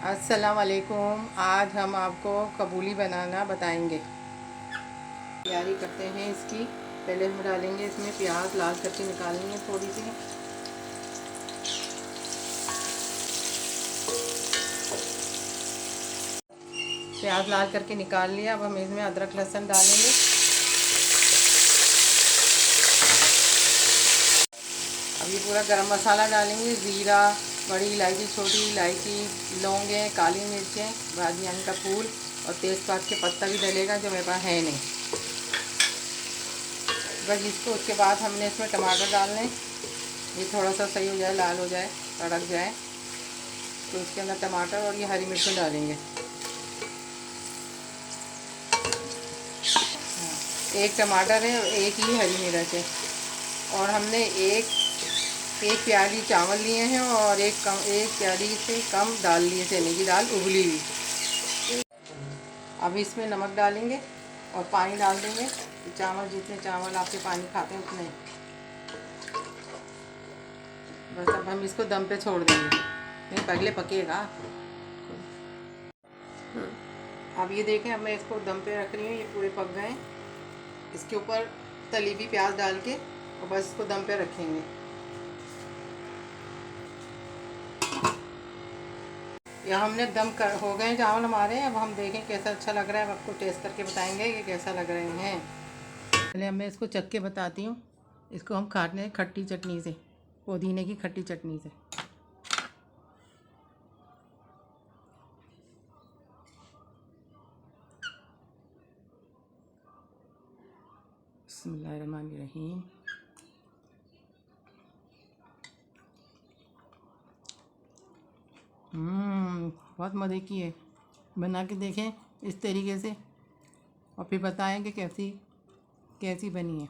अस्सलाम वालेकुम। आज हम आपको कबूली बनाना बताएंगे। तैयारी करते हैं इसकी। पहले हम डालेंगे इसमें प्याज, लाल करके निकालनी है थोड़ी सी। प्याज लाल करके निकाल लिया। अब हम इसमें अदरक लहसुन डालेंगे। अब ये पूरा गरम मसाला डालेंगे। ज़ीरा, बड़ी इलायची, छोटी इलायची, लौंगे, काली मिर्चें, बादियान का फूल और तेज़पात के पत्ता भी डलेगा, जो मेरे पास है नहीं। बस इसको उसके बाद हमने इसमें टमाटर डालने। ये थोड़ा सा सही हो जाए, लाल हो जाए, तड़क जाए, तो इसके अंदर टमाटर और ये हरी मिर्चें डालेंगे। एक टमाटर है और एक ही हरी मिर्च है। और हमने एक प्याली चावल लिए हैं और एक प्याली से कम दाल लिए, चने की दाल उबली हुई। अब इसमें नमक डालेंगे और पानी डाल देंगे। चावल जितने चावल आपके पानी खाते हैं उतने। बस अब हम इसको दम पे छोड़ देंगे, नहीं पगले पकेगा। अब ये देखें, अब मैं इसको दम पे रख रही हूँ। ये पूरे पक गए। इसके ऊपर तली हुई प्याज डाल के और बस इसको दम पे रखेंगे। या हमने हो गए चावल हमारे। अब हम देखें कैसा अच्छा लग रहा है। अब आपको टेस्ट करके बताएंगे कि कैसा लग रहे हैं। पहले मैं इसको चख के बताती हूँ। इसको हम खाते हैं खट्टी चटनी से, पुदीने की खट्टी चटनी से। बिस्मिल्लाहिर्रहमानिर्रहीम। बहुत मज़े की है। बना के देखें इस तरीके से और फिर बताएं कि कैसी कैसी बनी है।